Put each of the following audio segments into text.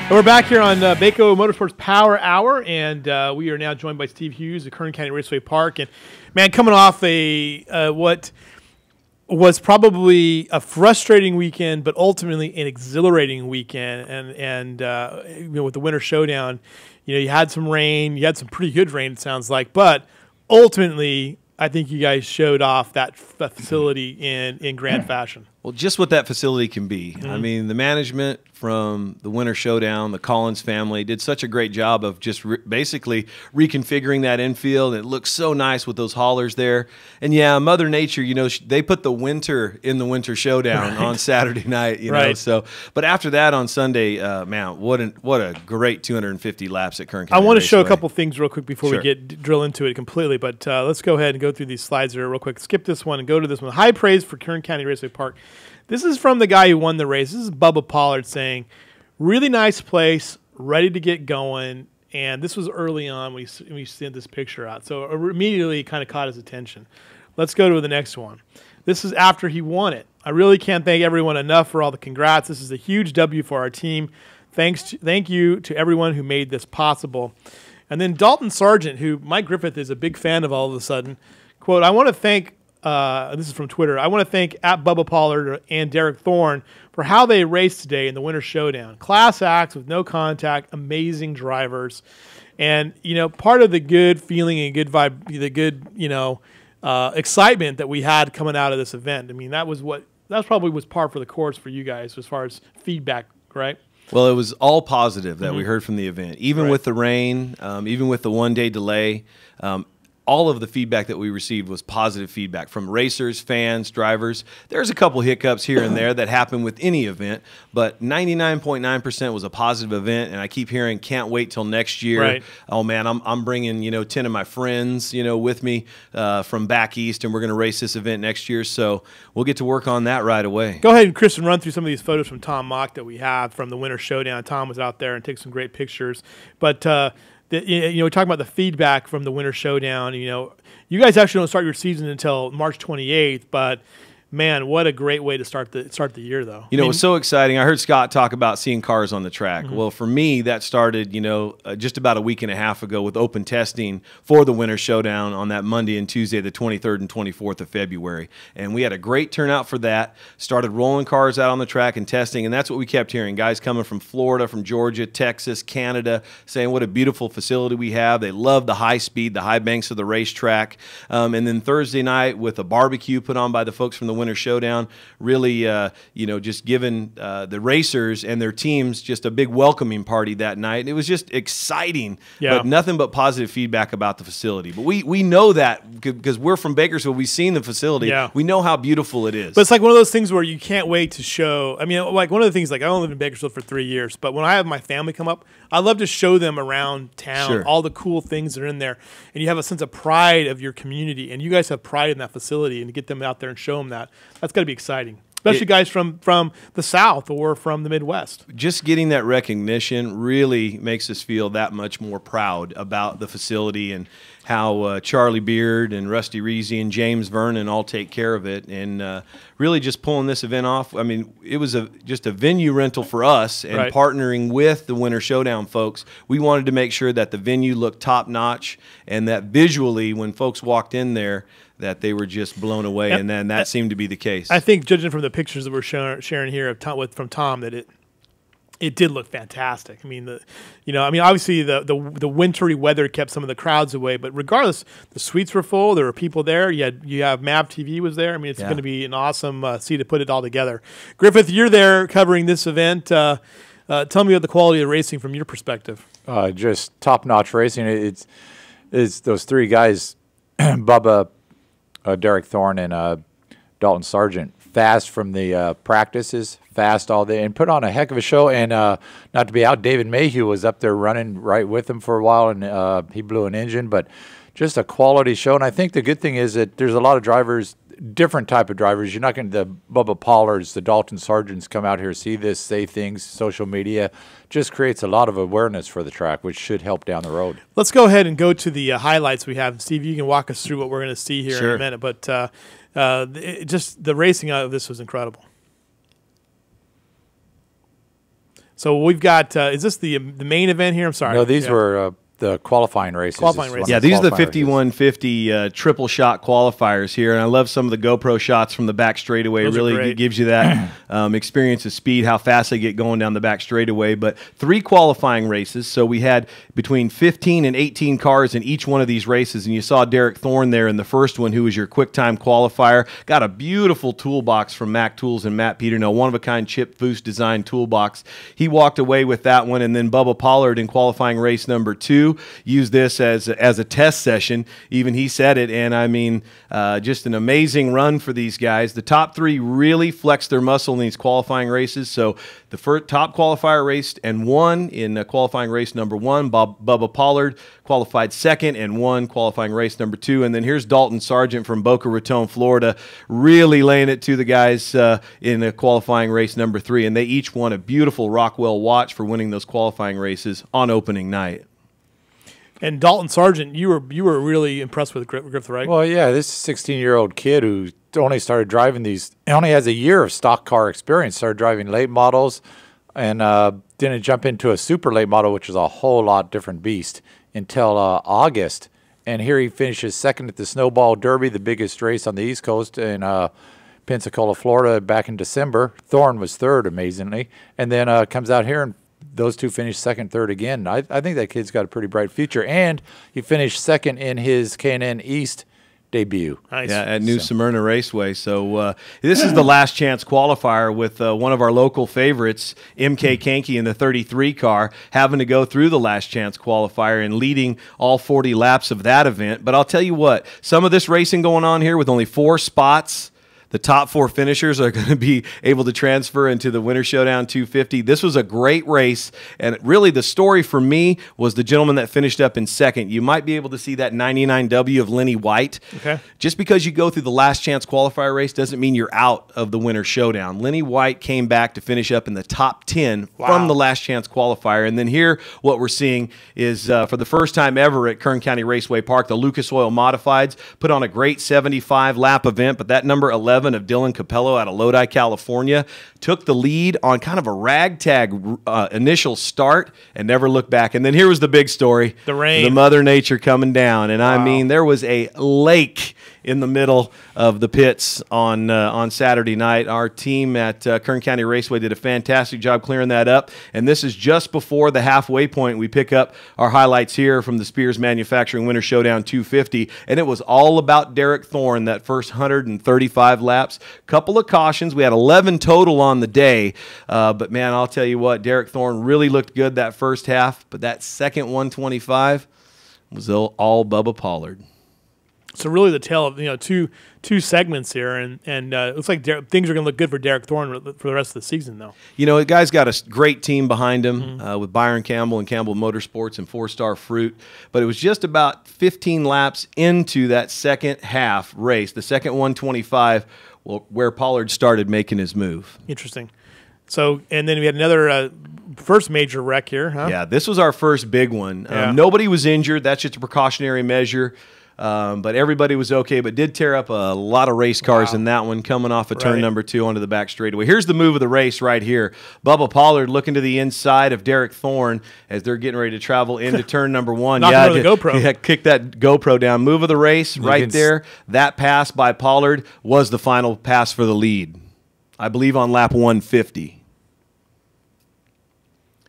And we're back here on Bako Motorsports Power Hour, and we are now joined by Steve Hughes at Kern County Raceway Park. And man, coming off a what was probably a frustrating weekend, but ultimately an exhilarating weekend. And you know, with the Winter Showdown, you know, you had some rain, you had some pretty good rain, it sounds like, but ultimately, I think you guys showed off that facility in grand fashion. Well, just what that facility can be. I mean, the management from the Winter Showdown, the Collins family, did such a great job of just basically reconfiguring that infield. It looks so nice with those haulers there. And yeah, Mother Nature, you know, they put the winter in the Winter Showdown on Saturday night, you know. So, but after that on Sunday, man, what a great 250 laps at Kern County. I want to Raceway. show a couple things real quick before we drill into it completely. But let's go ahead and go through these slides here real quick. Skip this one and go to this one. High praise for Kern County Raceway Park. This is from the guy who won the race. This is Bubba Pollard saying, really nice place, ready to get going. And this was early on when we sent this picture out. So immediately kind of caught his attention. Let's go to the next one. This is after he won it. I really can't thank everyone enough for all the congrats. This is a huge W for our team. Thank you to everyone who made this possible. And then Dalton Sargent, who Mike Griffith is a big fan of all of a sudden, quote, I want to thank this is from Twitter. I want to thank at Bubba Pollard and Derek Thorne for how they raced today in the Winter Showdown. Class acts with no contact, amazing drivers. And, you know, part of the good feeling and good vibe, the good, you know, excitement that we had coming out of this event. I mean, that probably was par for the course for you guys as far as feedback, right? Well, it was all positive that we heard from the event, even with the rain, even with the one-day delay. All of the feedback that we received was positive feedback from racers, fans, drivers. There's a couple hiccups here and there that happen with any event, but 99.9% was a positive event, and I keep hearing, can't wait till next year. Right. Oh, man, I'm bringing, you know, 10 of my friends, you know, with me from back east, and we're going to race this event next year, so we'll get to work on that right away. Go ahead, Chris, and run through some of these photos from Tom Mock that we have from the Winter Showdown. Tom was out there and took some great pictures, but you know, talking about the feedback from the Winter Showdown, you know, you guys actually don't start your season until March 28th, but man, what a great way to start the year, though. You know, it was so exciting. I heard Scott talk about seeing cars on the track. Well, for me, that started, you know, just about a week and a half ago with open testing for the Winter Showdown on that Monday and Tuesday, the 23rd and 24th of February. And we had a great turnout for that. Started rolling cars out on the track and testing, and that's what we kept hearing. Guys coming from Florida, from Georgia, Texas, Canada, saying what a beautiful facility we have. They love the high speed, the high banks of the racetrack. And then Thursday night with a barbecue put on by the folks from the Winter Showdown, really, you know, just giving the racers and their teams just a big welcoming party that night. And it was just exciting, but nothing but positive feedback about the facility. But we know that because we're from Bakersfield. We've seen the facility. We know how beautiful it is. But it's like one of those things where you can't wait to show. I mean, like one of the things, like I only lived in Bakersfield for 3 years, but when I have my family come up, I love to show them around town all the cool things that are in there. And you have a sense of pride of your community. And you guys have pride in that facility, and to get them out there and show them that's got to be exciting, especially guys from the South or from the Midwest. Just getting that recognition really makes us feel that much more proud about the facility and how Charlie Beard and Rusty Reese and James Vernon all take care of it, and really just pulling this event off. I mean, it was just a venue rental for us, and partnering with the Winter Showdown folks, we wanted to make sure that the venue looked top-notch and that visually when folks walked in there that they were just blown away, and then that seemed to be the case. I think, judging from the pictures that we're sharing here from Tom, that it did look fantastic. I mean, obviously the wintry weather kept some of the crowds away, but regardless, the suites were full. There were people there. You have MAV TV was there. I mean, it's going to be an awesome see to put it all together. Griffith, you're there covering this event. Tell me about the quality of racing from your perspective. Just top-notch racing. It's those three guys, Bubba, Derek Thorne, and Dalton Sargent, fast from the practices, fast all day, and put on a heck of a show. And not to be out, David Mayhew was up there running right with them for a while, and he blew an engine, but just a quality show. And I think the good thing is that there's a lot of drivers, different type of drivers. You're not going to, the Bubba Pollards, the Dalton Sargents come out here, see this, say things, social media, just creates a lot of awareness for the track, which should help down the road. Let's go ahead and go to the highlights we have. Steve, you can walk us through what we're going to see here in a minute, but just the racing out of this was incredible. So we've got, is this the main event here? I'm sorry. No, these were the qualifying races. Yeah, these are the 5150 triple shot qualifiers here, and I love some of the GoPro shots from the back straightaway. It really gives you that experience of speed, how fast they get going down the back straightaway. But 3 qualifying races, so we had between 15 and 18 cars in each one of these races, and you saw Derek Thorne there in the first one, who was your quick time qualifier. Got a beautiful toolbox from Mac Tools and Matt Peterno, one-of-a-kind Chip Foose designed toolbox. He walked away with that one, and then Bubba Pollard in qualifying race number 2 used this as a test session. Even he said it, and I mean, just an amazing run for these guys. The top 3 really flexed their muscle in these qualifying races. So the first top qualifier raced and won in qualifying race number 1. Bubba Pollard qualified second and won qualifying race number 2. And then here's Dalton Sargent from Boca Raton, Florida, really laying it to the guys in qualifying race number 3. And they each won a beautiful Rockwell watch for winning those qualifying races on opening night. And Dalton Sargent, you were really impressed with Griffith, right? Well, yeah, this 16-year-old kid who only started driving these, only has a year of stock car experience, started driving late models, and didn't jump into a super late model, which is a whole lot different beast, until August. And here he finishes second at the Snowball Derby, the biggest race on the East Coast in Pensacola, Florida, back in December. Thorne was third, amazingly, and then comes out here and those two finished second, third again. I think that kid's got a pretty bright future, and he finished second in his K&N East debut. Nice. Yeah, at New Smyrna Raceway. So this is the last chance qualifier with one of our local favorites, MK Kanky in the 33 car, having to go through the last chance qualifier and leading all 40 laps of that event. But I'll tell you what, some of this racing going on here with only 4 spots. The top 4 finishers are going to be able to transfer into the Winter Showdown 250. This was a great race, and really the story for me was the gentleman that finished up in second. You might be able to see that 99W of Lenny White. Okay. Just because you go through the last chance qualifier race doesn't mean you're out of the Winter Showdown. Lenny White came back to finish up in the top 10 from the last chance qualifier. And then here what we're seeing is for the first time ever at Kern County Raceway Park, the Lucas Oil Modifieds put on a great 75-lap event, but that number 11 of Dylan Capello out of Lodi, California, took the lead on kind of a ragtag initial start and never looked back. And then here was the big story. The rain. The Mother Nature coming down. And I mean, there was a lake in the middle of the pits on Saturday night. Our team at Kern County Raceway did a fantastic job clearing that up. And this is just before the halfway point. We pick up our highlights here from the Spears Manufacturing Winter Showdown 250. And it was all about Derek Thorne, that first 135 laps. Couple of cautions. We had 11 total on the day. But, man, I'll tell you what, Derek Thorne really looked good that first half. But that second 125 was all Bubba Pollard. So really the tale of two segments here, and it looks like things are going to look good for Derek Thorne for the rest of the season, though. You know, the guy's got a great team behind him with Byron Campbell and Campbell Motorsports and 4-Star Fruit. But it was just about 15 laps into that second half race, the second 125, where Pollard started making his move. Interesting. So, and then we had another first major wreck here, huh? Yeah, this was our first big one. Nobody was injured. That's just a precautionary measure. But everybody was okay, but did tear up a lot of race cars in that one, coming off of turn number 2 onto the back straightaway. Here's the move of the race right here. Bubba Pollard looking to the inside of Derek Thorne as they're getting ready to travel into turn number 1. The GoPro. Yeah, kick that GoPro down. Move of the race right there. That pass by Pollard was the final pass for the lead, I believe on lap 150.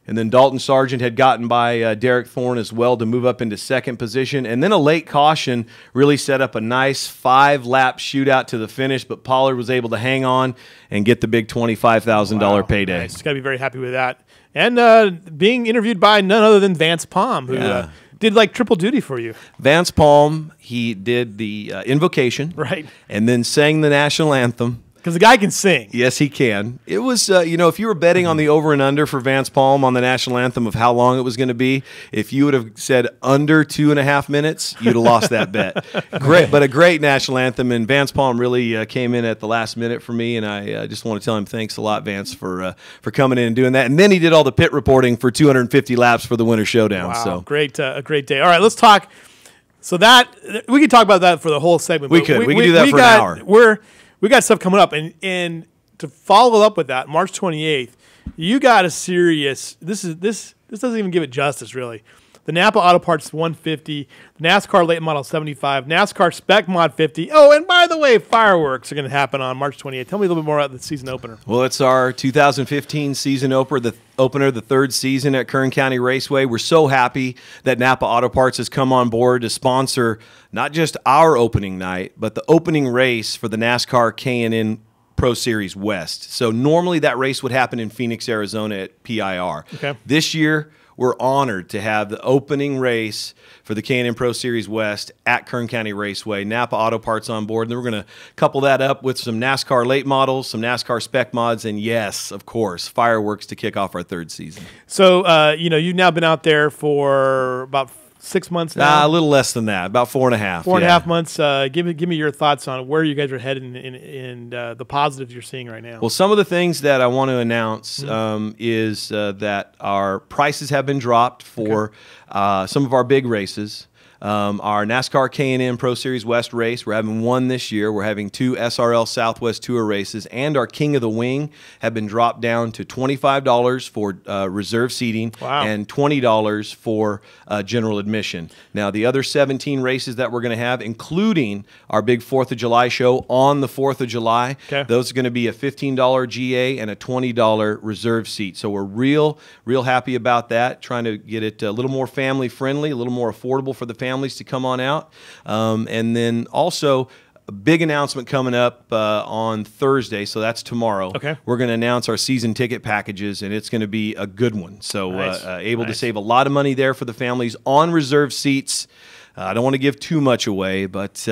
And then Dalton Sargent had gotten by Derek Thorne as well to move up into second position. And then a late caution really set up a nice 5-lap shootout to the finish, but Pollard was able to hang on and get the big $25,000 payday. Nice. Got to be very happy with that. And being interviewed by none other than Vance Palm, who did like triple duty for you. Vance Palm, he did the invocation. Right. And then sang the national anthem. Because the guy can sing. Yes, he can. It was, if you were betting on the over and under for Vance Palm on the national anthem of how long it was going to be, if you would have said under 2.5 minutes, you'd have lost that bet. Great, but a great national anthem, and Vance Palm really came in at the last minute for me, and I just want to tell him thanks a lot, Vance, for coming in and doing that. And then he did all the pit reporting for 250 laps for the Winter Showdown. Wow, so great, a great day. All right, let's talk. So that we could talk about that for the whole segment. We could do that for an hour. We got stuff coming up, and to follow up with that, March 28th, You got a serious. This doesn't even give it justice, really. The Napa Auto Parts 150, the NASCAR Late Model 75, NASCAR Spec Mod 50. Oh, and by the way, fireworks are going to happen on March 28th. Tell me a little bit more about the season opener. Well, it's our 2015 season opener, the third season at Kern County Raceway. We're so happy that Napa Auto Parts has come on board to sponsor not just our opening night, but the opening race for the NASCAR K&N Pro Series West. So normally that race would happen in Phoenix, Arizona at PIR. Okay. This year, we're honored to have the opening race for the K&N Pro Series West at Kern County Raceway. Napa Auto Parts on board. And then we're going to couple that up with some NASCAR late models, some NASCAR spec mods, and yes, of course, fireworks to kick off our third season. So, you've now been out there for about 6 months now. A little less than that, about 4.5. 4.5 months. Give me your thoughts on where you guys are headed and the positives you're seeing right now. Well, some of the things that I want to announce is that our prices have been dropped for some of our big races. Our NASCAR K&N Pro Series West race, we're having one this year. We're having 2 SRL Southwest Tour races, and our King of the Wing have been dropped down to $25 for reserve seating and $20 for general admission. Now, the other 17 races that we're going to have, including our big 4th of July show on the 4th of July, those are going to be a $15 GA and a $20 reserve seat. So we're real happy about that, trying to get it a little more family friendly, a little more affordable for the families to come on out. And then also a big announcement coming up on Thursday, so that's tomorrow. We're going to announce our season ticket packages, and it's going to be a good one. So able to save a lot of money there for the families on reserve seats. I don't want to give too much away, but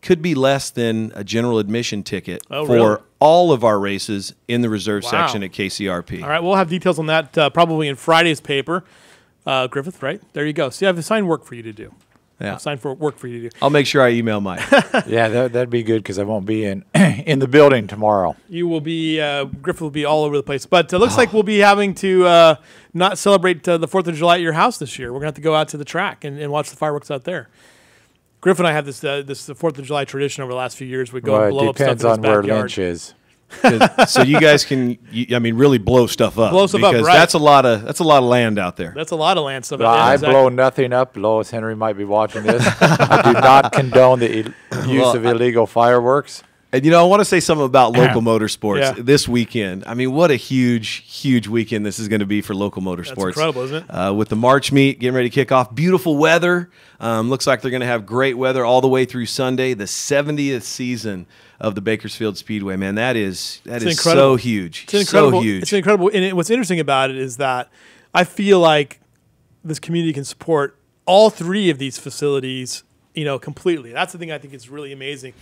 could be less than a general admission ticket for all of our races in the reserve section at KCRP. All right, we'll have details on that probably in Friday's paper. Griffith, right? There you go. See, I have assigned work for you to do. Yeah. Assigned for work for you to do. I'll make sure I email Mike. Yeah, that'd be good because I won't be in the building tomorrow. You will be, Griffith will be all over the place. But it looks like we'll be having to not celebrate the 4th of July at your house this year. We're going to have to go out to the track and watch the fireworks out there. Griff and I have this the 4th of July tradition over the last few years. We go and blow up stuff in his backyard. Depends on where Lynch is. So you guys can, really blow stuff up. Blow stuff up, right. That's a lot of land out there. That's a lot of land stuff. Well, I blow nothing up. Lois Henry might be watching this. I do not condone the use of illegal fireworks. And, I want to say something about local motorsports this weekend. I mean, what a huge weekend this is going to be for local motorsports. That's incredible, isn't it? With the March meet getting ready to kick off. Beautiful weather. Looks like they're going to have great weather all the way through Sunday. The 70th season of the Bakersfield Speedway, man. That is so huge. It's incredible. So huge. It's incredible. And what's interesting about it is that I feel like this community can support all 3 of these facilities completely. That's the thing I think is really amazing.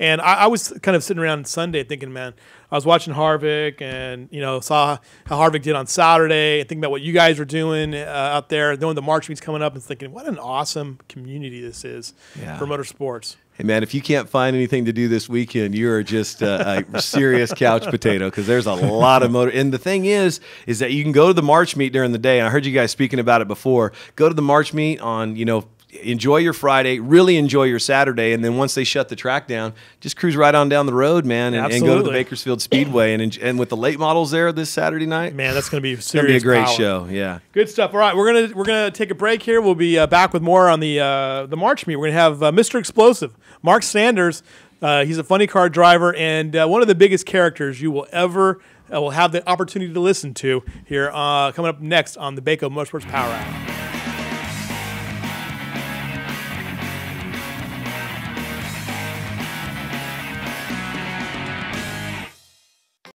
And I was kind of sitting around Sunday thinking, man, I was watching Harvick and, saw how Harvick did on Saturday and thinking about what you guys were doing out there, knowing the March meet's coming up and thinking, what an awesome community this is for motorsports. Hey, man, if you can't find anything to do this weekend, you're just a serious couch potato because there's a lot of motor. And the thing is that you can go to the March meet during the day. And I heard you guys speaking about it before. Go to the March meet on, enjoy your Friday, really enjoy your Saturday, and then once they shut the track down, just cruise right on down the road, man, and go to the Bakersfield Speedway. And with the late models there this Saturday night, man, that's going to be serious. It's going to be a great show. Yeah, good stuff. All right, we're gonna take a break here. We'll be back with more on the March meet. We're gonna have Mr. Explosive, Mark Sanders. He's a funny car driver and one of the biggest characters you will ever will have the opportunity to listen to here coming up next on the Bako Motorsports Power Hour.